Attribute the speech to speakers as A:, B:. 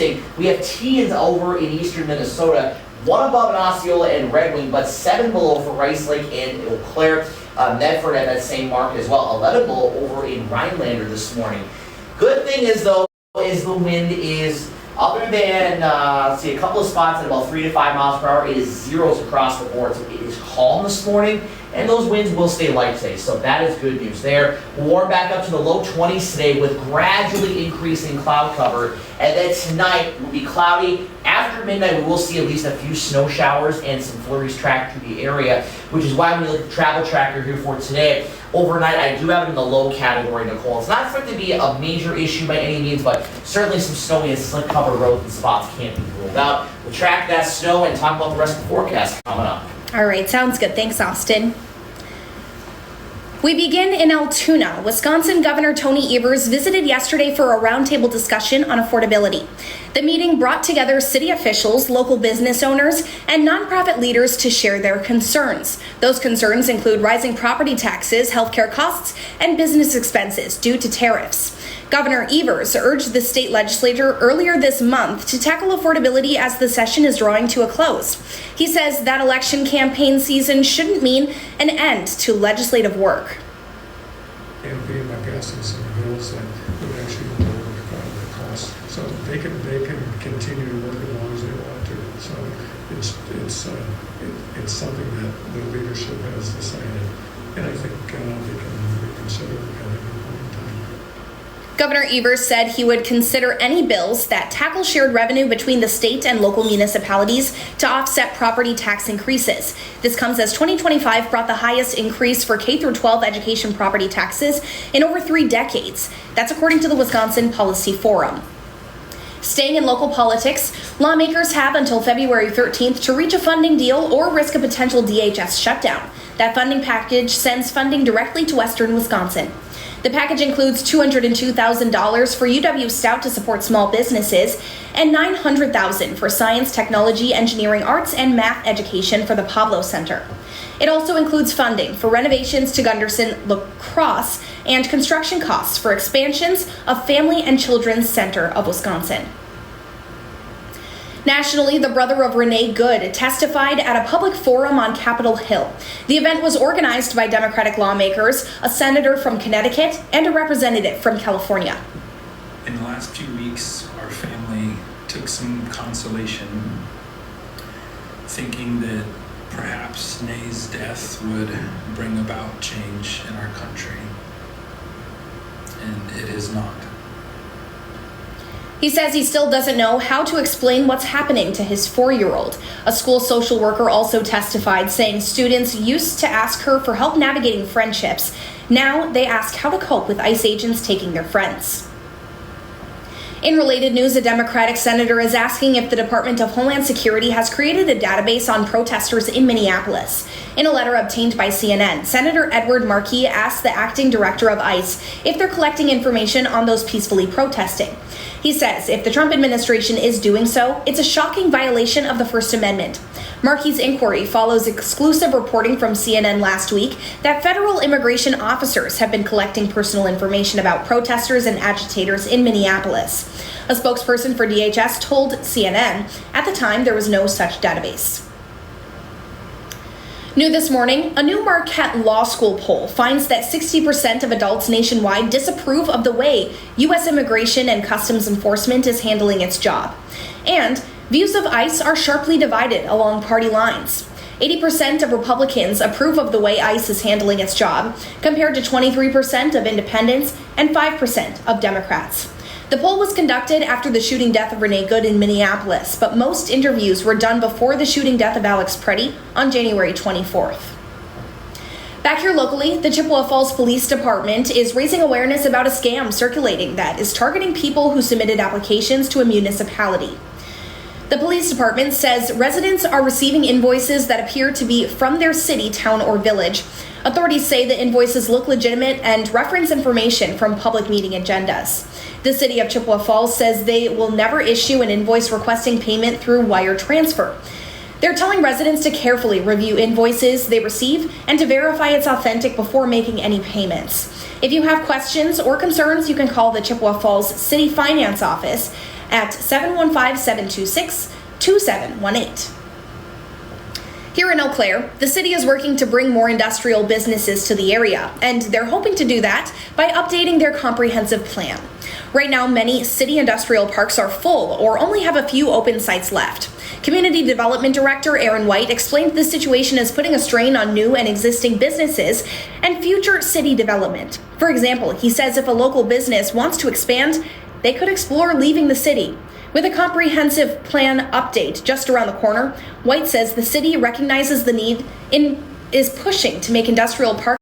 A: freezing. We have teens over in eastern Minnesota, 1 above in Osceola and Red Wing, but 7 below for Rice Lake and Eau Claire. Medford at that same mark as well, 11 below over in Rhinelander this morning. Good thing is, though, is the wind is other than, let's see, a couple of spots at about 3 to 5 miles per hour. It is zeros across the board, so it is calm this morning, and those winds will stay light today, so that is good news there. We'll warm back up to the low 20s today with gradually increasing cloud cover, and then tonight will be cloudy. After midnight, we will see at least a few snow showers and some flurries tracked through the area, which is why when you look at the travel tracker here for today, overnight I do have it in the low category, Nicole. It's not expected to be a major issue by any means, but certainly some snowy and slick cover roads and spots can't be ruled out. We'll track that snow and talk about the rest of the forecast coming up.
B: All right, sounds good. Thanks, Austin. We begin in Altoona. Wisconsin Governor Tony Evers visited yesterday for a roundtable discussion on affordability. The meeting brought together city officials, local business owners, and nonprofit leaders to share their concerns. Those concerns include rising property taxes, healthcare costs, and business expenses due to tariffs. Governor Evers urged the state legislature earlier this month to tackle affordability as the session is drawing to a close. He says that election campaign season shouldn't mean an end to legislative work.
C: And being my passing some bills that would actually lower the cost, so they can continue to work as long as they want to. So it's something that the leadership has decided, and I think they can reconsider at any point in time.
B: Governor Evers said he would consider any bills that tackle shared revenue between the state and local municipalities to offset property tax increases. This comes as 2025 brought the highest increase for K-12 education property taxes in over 3 decades. That's according to the Wisconsin Policy Forum. Staying in local politics, lawmakers have until February 13th to reach a funding deal or risk a potential DHS shutdown. That funding package sends funding directly to western Wisconsin. The package includes $202,000 for UW Stout to support small businesses and $900,000 for science, technology, engineering, arts, and math education for the Pablo Center. It also includes funding for renovations to Gunderson Lacrosse and construction costs for expansions of Family and Children's Center of Wisconsin. Nationally, the brother of Renee Good testified at a public forum on Capitol Hill. The event was organized by Democratic lawmakers, a senator from Connecticut, and a representative from California.
D: In the last few weeks, our family took some consolation thinking that perhaps Renee's death would bring about change in our country, and it has not.
B: He says he still doesn't know how to explain what's happening to his 4-year-old. A school social worker also testified, saying students used to ask her for help navigating friendships. Now they ask how to cope with ICE agents taking their friends. In related news, a Democratic senator is asking if the Department of Homeland Security has created a database on protesters in Minneapolis. In a letter obtained by CNN, Senator Edward Markey asked the acting director of ICE if they're collecting information on those peacefully protesting. He says if the Trump administration is doing so, it's a shocking violation of the First Amendment. Markey's inquiry follows exclusive reporting from CNN last week that federal immigration officers have been collecting personal information about protesters and agitators in Minneapolis. A spokesperson for DHS told CNN at the time there was no such database. New this morning, a new Marquette Law School poll finds that 60% of adults nationwide disapprove of the way U.S. Immigration and Customs Enforcement is handling its job. And views of ICE are sharply divided along party lines. 80% of Republicans approve of the way ICE is handling its job, compared to 23% of independents and 5% of Democrats. The poll was conducted after the shooting death of Renee Good in Minneapolis, but most interviews were done before the shooting death of Alex Preddy on January 24th. Back here locally, the Chippewa Falls Police Department is raising awareness about a scam circulating that is targeting people who submitted applications to a municipality. The police department says residents are receiving invoices that appear to be from their city, town, or village. Authorities say the invoices look legitimate and reference information from public meeting agendas. The city of Chippewa Falls says they will never issue an invoice requesting payment through wire transfer. They're telling residents to carefully review invoices they receive and to verify it's authentic before making any payments. If you have questions or concerns, you can call the Chippewa Falls City Finance Office at 715-726-2718. Here in Eau Claire, the city is working to bring more industrial businesses to the area, and they're hoping to do that by updating their comprehensive plan. Right now, many city industrial parks are full or only have a few open sites left. Community Development Director Aaron White explained the situation is putting a strain on new and existing businesses and future city development. For example, he says if a local business wants to expand, they could explore leaving the city. With a comprehensive plan update just around the corner, White says the city recognizes the need and is pushing to make industrial parks